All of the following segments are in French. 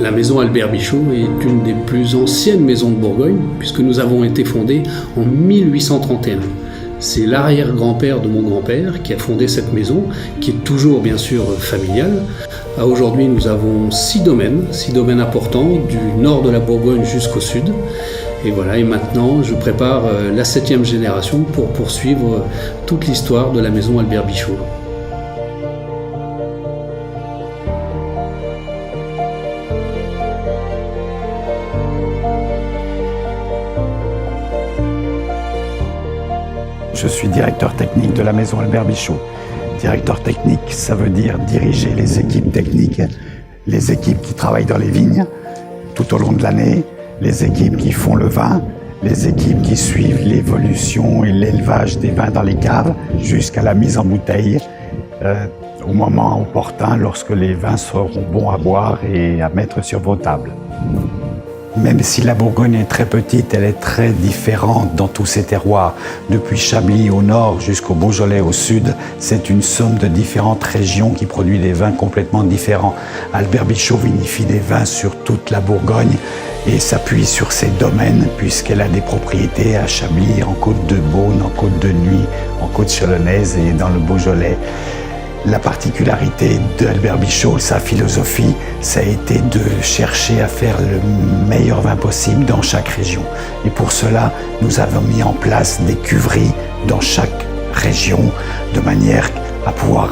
La maison Albert Bichot est une des plus anciennes maisons de Bourgogne, puisque nous avons été fondés en 1831. C'est l'arrière-grand-père de mon grand-père qui a fondé cette maison, qui est toujours bien sûr familiale. Aujourd'hui, nous avons 6 domaines importants, du nord de la Bourgogne jusqu'au sud. Et voilà, et maintenant, je prépare la 7e génération pour poursuivre toute l'histoire de la maison Albert Bichot. Je suis directeur technique de la maison Albert Bichot. Directeur technique, ça veut dire diriger les équipes techniques, les équipes qui travaillent dans les vignes tout au long de l'année, les équipes qui font le vin, les équipes qui suivent l'évolution et l'élevage des vins dans les caves jusqu'à la mise en bouteille au moment opportun lorsque les vins seront bons à boire et à mettre sur vos tables. Même si la Bourgogne est très petite, elle est très différente dans tous ses terroirs. Depuis Chablis au nord jusqu'au Beaujolais au sud, c'est une somme de différentes régions qui produit des vins complètement différents. Albert Bichot vinifie des vins sur toute la Bourgogne et s'appuie sur ses domaines puisqu'elle a des propriétés à Chablis, en Côte de Beaune, en Côte de Nuits, en Côte Chalonnaise et dans le Beaujolais. La particularité d'Albert Bichot, sa philosophie, ça a été de chercher à faire le meilleur vin possible dans chaque région. Et pour cela, nous avons mis en place des cuveries dans chaque région, de manière à pouvoir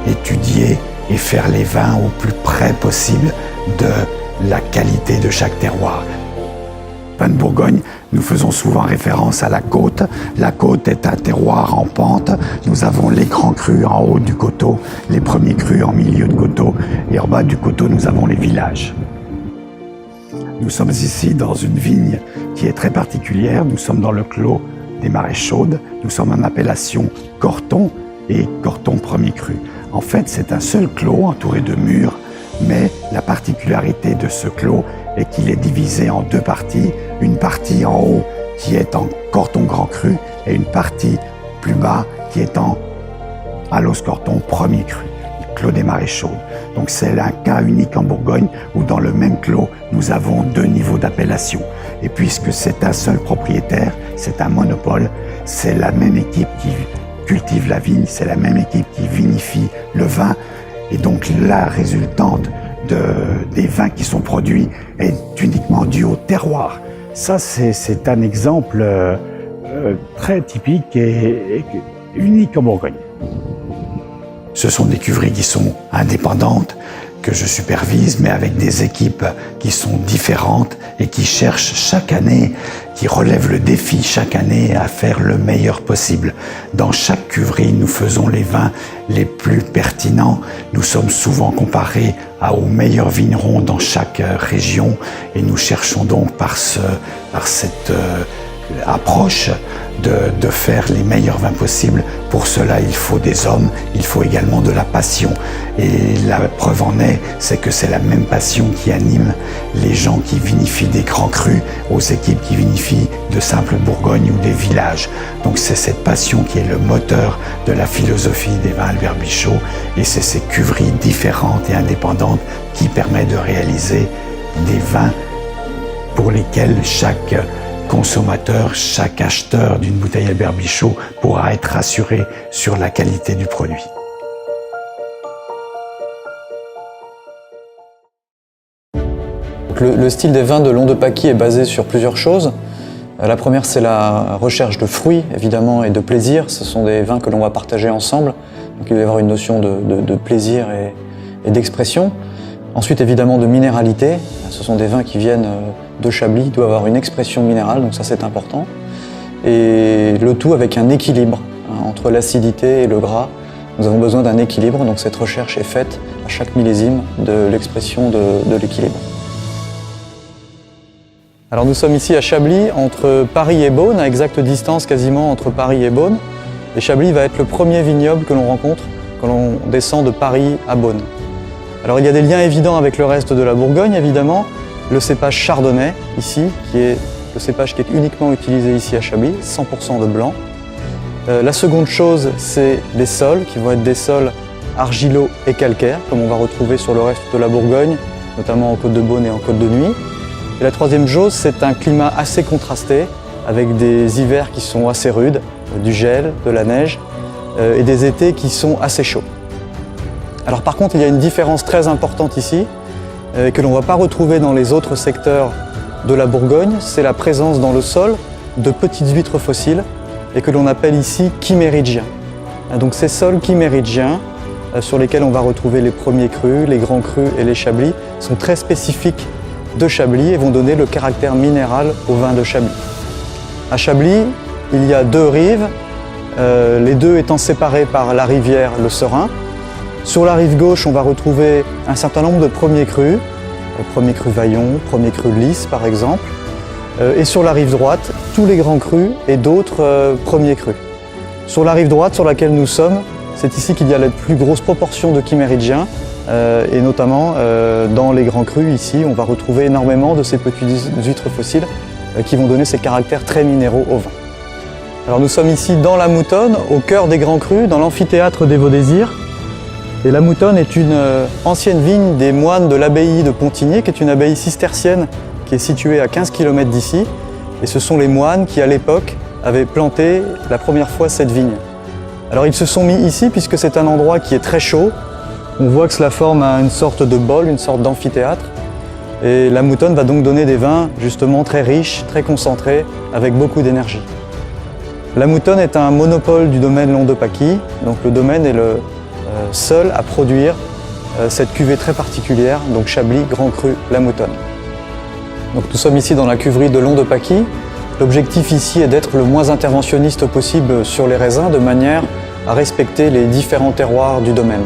étudier et faire les vins au plus près possible de la qualité de chaque terroir. Vin de Bourgogne, nous faisons souvent référence à la côte. La côte est un terroir en pente. Nous avons les grands crus en haut du coteau, les premiers crus en milieu de coteau, et en bas du coteau, nous avons les villages. Nous sommes ici dans une vigne qui est très particulière. Nous sommes dans le clos des Marais Chaudes. Nous sommes en appellation Corton et Corton premier cru. En fait, c'est un seul clos entouré de murs, mais la particularité de ce clos est qu'il est divisé en 2 parties. Une partie en haut qui est en Corton grand cru et une partie plus bas qui est en Allos Corton premier cru, le clos des Marais Chaudes. Donc c'est un cas unique en Bourgogne où dans le même clos, nous avons 2 niveaux d'appellation. Et puisque c'est un seul propriétaire, c'est un monopole, c'est la même équipe qui cultive la vigne, c'est la même équipe qui vinifie le vin. Et donc la résultante des vins qui sont produits est uniquement due au terroir. Ça, c'est un exemple très typique et unique en Bourgogne. Ce sont des cuveries qui sont indépendantes, que je supervise, mais avec des équipes qui sont différentes et qui cherchent chaque année, qui relèvent le défi chaque année à faire le meilleur possible. Dans chaque cuverie, nous faisons les vins les plus pertinents. Nous sommes souvent comparés aux meilleurs vignerons dans chaque région et nous cherchons donc par cette approche de faire les meilleurs vins possibles. Pour cela, il faut des hommes, il faut également de la passion. Et la preuve en est, c'est que c'est la même passion qui anime les gens qui vinifient des grands crus aux équipes qui vinifient de simples Bourgognes ou des villages. Donc c'est cette passion qui est le moteur de la philosophie des vins Albert Bichot et c'est ces cuveries différentes et indépendantes qui permettent de réaliser des vins pour lesquels chaque consommateur, chaque acheteur d'une bouteille Albert Bichot pourra être rassuré sur la qualité du produit. Le style des vins de Long de Paquis est basé sur plusieurs choses. La première, c'est la recherche de fruits, évidemment, et de plaisir. Ce sont des vins que l'on va partager ensemble. Donc il va y avoir une notion de plaisir et d'expression. Ensuite, évidemment, de minéralité. Ce sont des vins qui viennent de Chablis, ils doivent avoir une expression minérale, donc ça c'est important. Et le tout avec un équilibre entre l'acidité et le gras. Nous avons besoin d'un équilibre, donc cette recherche est faite à chaque millésime de l'expression de l'équilibre. Alors nous sommes ici à Chablis, entre Paris et Beaune, à exacte distance quasiment entre Paris et Beaune. Et Chablis va être le premier vignoble que l'on rencontre quand l'on descend de Paris à Beaune. Alors il y a des liens évidents avec le reste de la Bourgogne évidemment, le cépage chardonnay, ici, qui est le cépage qui est uniquement utilisé ici à Chablis, 100% de blanc. La seconde chose, c'est les sols, qui vont être des sols argilaux et calcaires, comme on va retrouver sur le reste de la Bourgogne, notamment en Côte-de-Beaune et en Côte-de-Nuit. Et la troisième chose, c'est un climat assez contrasté, avec des hivers qui sont assez rudes, du gel, de la neige, et des étés qui sont assez chauds. Alors par contre, il y a une différence très importante ici, que l'on ne va pas retrouver dans les autres secteurs de la Bourgogne, c'est la présence dans le sol de petites huîtres fossiles, et que l'on appelle ici chiméridgiens. Donc ces sols chiméridgiens, sur lesquels on va retrouver les premiers crus, les grands crus et les chablis, sont très spécifiques de Chablis et vont donner le caractère minéral au vin de Chablis. À Chablis, il y a deux rives, les deux étant séparées par la rivière le Serein. Sur la rive gauche, on va retrouver un certain nombre de premiers crus, premier cru Vaillon, premier cru Lys par exemple. Et sur la rive droite, tous les grands crus et d'autres premiers crus. Sur la rive droite sur laquelle nous sommes, c'est ici qu'il y a la plus grosse proportion de chiméridgiens, et notamment dans les grands crus ici, on va retrouver énormément de ces petites huîtres fossiles qui vont donner ces caractères très minéraux au vin. Alors nous sommes ici dans la Moutonne, au cœur des grands crus, dans l'amphithéâtre des Vaux-Désirs. Et la Moutonne est une ancienne vigne des moines de l'abbaye de Pontigny, qui est une abbaye cistercienne qui est située à 15 km d'ici. Et ce sont les moines qui, à l'époque, avaient planté la première fois cette vigne. Alors ils se sont mis ici puisque c'est un endroit qui est très chaud. On voit que cela forme une sorte de bol, une sorte d'amphithéâtre. Et la Moutonne va donc donner des vins justement très riches, très concentrés, avec beaucoup d'énergie. La Moutonne est un monopole du domaine Long de Paquis. Donc le domaine est le seul à produire cette cuvée très particulière, donc Chablis Grand Cru La Moutonne. Donc nous sommes ici dans la cuverie de Long de Paquis. L'objectif ici est d'être le moins interventionniste possible sur les raisins, de manière à respecter les différents terroirs du domaine.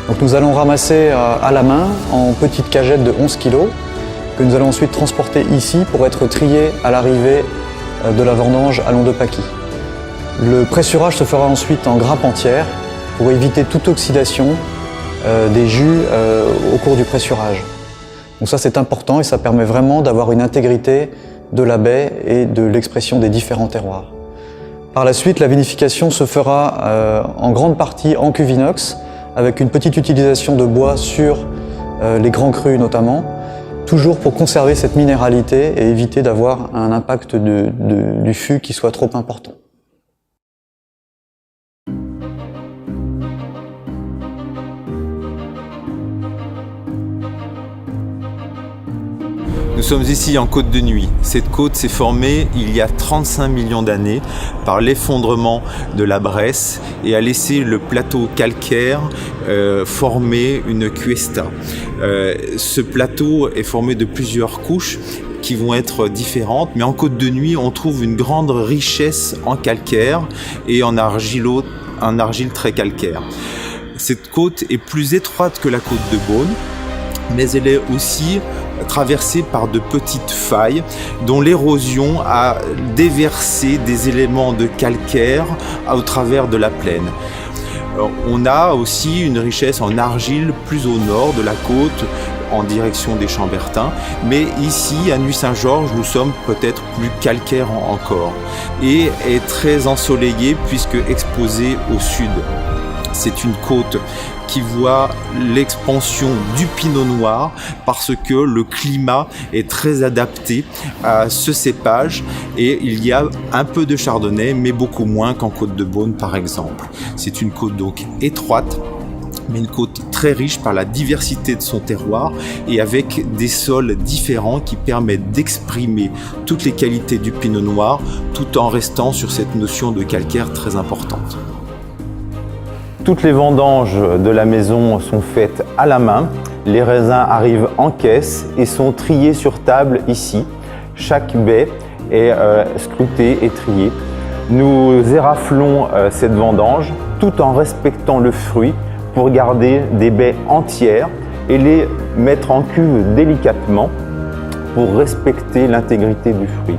Donc nous allons ramasser à la main en petites cagettes de 11 kg, que nous allons ensuite transporter ici pour être triés à l'arrivée de la vendange à Long de Paquis. Le pressurage se fera ensuite en grappe entière pour éviter toute oxydation des jus au cours du pressurage. Donc ça c'est important et ça permet vraiment d'avoir une intégrité de la baie et de l'expression des différents terroirs. Par la suite, la vinification se fera en grande partie en cuve inox, avec une petite utilisation de bois sur les grands crus notamment, toujours pour conserver cette minéralité et éviter d'avoir un impact du fût qui soit trop important. Nous sommes ici en Côte de Nuit. Cette côte s'est formée il y a 35 millions d'années par l'effondrement de la Bresse et a laissé le plateau calcaire former une cuesta. Ce plateau est formé de plusieurs couches qui vont être différentes, mais en Côte de Nuit, on trouve une grande richesse en calcaire et en argile très calcaire. Cette côte est plus étroite que la côte de Beaune, mais elle est aussi traversée par de petites failles dont l'érosion a déversé des éléments de calcaire au travers de la plaine. On a aussi une richesse en argile plus au nord de la côte, en direction des Chambertins, mais ici à Nuits-Saint-Georges nous sommes peut-être plus calcaires encore et est très ensoleillée puisque exposée au sud. C'est une côte qui voit l'expansion du pinot noir parce que le climat est très adapté à ce cépage et il y a un peu de chardonnay mais beaucoup moins qu'en Côte de Beaune par exemple. C'est une côte donc étroite, mais une côte très riche par la diversité de son terroir et avec des sols différents qui permettent d'exprimer toutes les qualités du pinot noir tout en restant sur cette notion de calcaire très importante. Toutes les vendanges de la maison sont faites à la main. Les raisins arrivent en caisse et sont triés sur table ici. Chaque baie est scrutée et triée. Nous éraflons cette vendange tout en respectant le fruit pour garder des baies entières et les mettre en cuve délicatement pour respecter l'intégrité du fruit.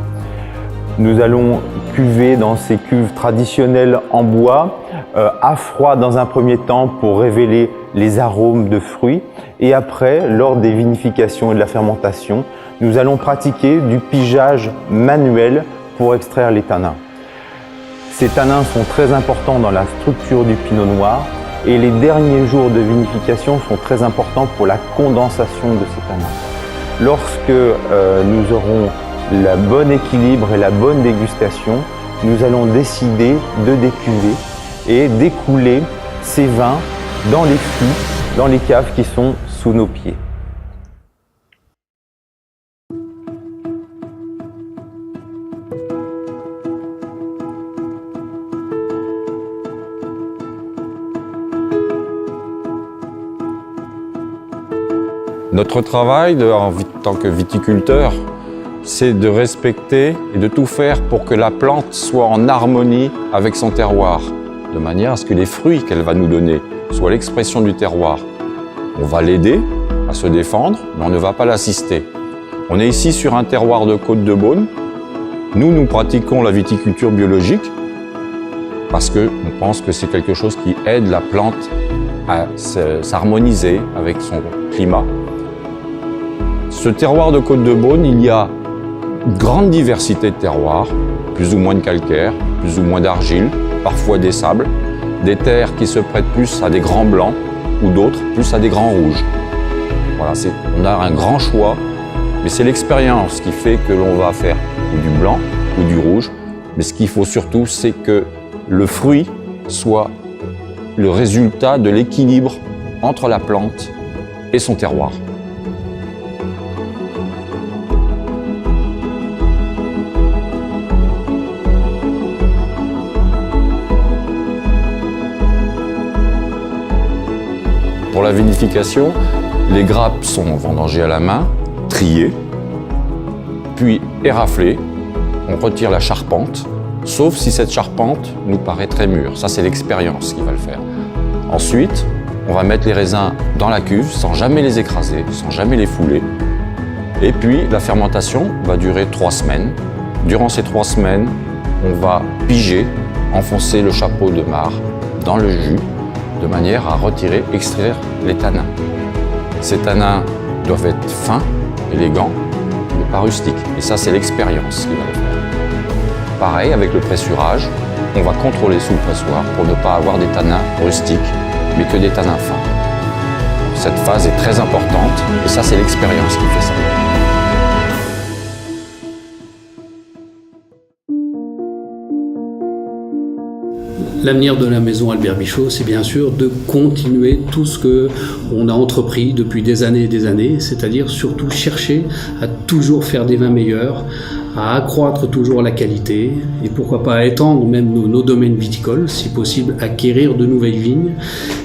Nous allons cuver dans ces cuves traditionnelles en bois, à froid dans un premier temps pour révéler les arômes de fruits et après, lors des vinifications et de la fermentation, nous allons pratiquer du pigeage manuel pour extraire les tanins. Ces tanins sont très importants dans la structure du pinot noir et les derniers jours de vinification sont très importants pour la condensation de ces tanins. Lorsque nous aurons le bon équilibre et la bonne dégustation, nous allons décider de décuver et d'écouler ces vins dans les fûts, dans les caves qui sont sous nos pieds. Notre travail en tant que viticulteur, c'est de respecter et de tout faire pour que la plante soit en harmonie avec son terroir, de manière à ce que les fruits qu'elle va nous donner soient l'expression du terroir. On va l'aider à se défendre, mais on ne va pas l'assister. On est ici sur un terroir de Côte-de-Beaune. Nous pratiquons la viticulture biologique parce qu'on pense que c'est quelque chose qui aide la plante à s'harmoniser avec son climat. Ce terroir de Côte-de-Beaune, il y a une grande diversité de terroirs, plus ou moins de calcaire, plus ou moins d'argile, parfois des sables, des terres qui se prêtent plus à des grands blancs ou d'autres plus à des grands rouges. Voilà, on a un grand choix, mais c'est l'expérience qui fait que l'on va faire du blanc ou du rouge. Mais ce qu'il faut surtout, c'est que le fruit soit le résultat de l'équilibre entre la plante et son terroir. Pour la vinification, les grappes sont vendangées à la main, triées, puis éraflées. On retire la charpente, sauf si cette charpente nous paraît très mûre. Ça, c'est l'expérience qui va le faire. Ensuite, on va mettre les raisins dans la cuve sans jamais les écraser, sans jamais les fouler. Et puis, la fermentation va durer 3 semaines. Durant ces 3 semaines, on va piger, enfoncer le chapeau de marc dans le jus, de manière à extraire les tanins. Ces tanins doivent être fins, élégants, mais pas rustiques. Et ça, c'est l'expérience qui va le faire. Pareil, avec le pressurage, on va contrôler sous le pressoir pour ne pas avoir des tanins rustiques, mais que des tanins fins. Cette phase est très importante, et ça, c'est l'expérience qui fait ça. L'avenir de la maison Albert Bichot, c'est bien sûr de continuer tout ce qu'on a entrepris depuis des années et des années, c'est-à-dire surtout chercher à toujours faire des vins meilleurs, à accroître toujours la qualité et pourquoi pas à étendre même nos domaines viticoles, si possible acquérir de nouvelles vignes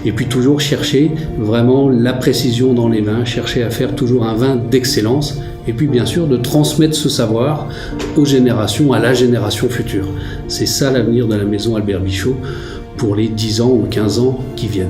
et puis toujours chercher vraiment la précision dans les vins, chercher à faire toujours un vin d'excellence et puis bien sûr de transmettre ce savoir aux générations, à la génération future. C'est ça l'avenir de la maison Albert Bichot pour les 10 ans ou 15 ans qui viennent.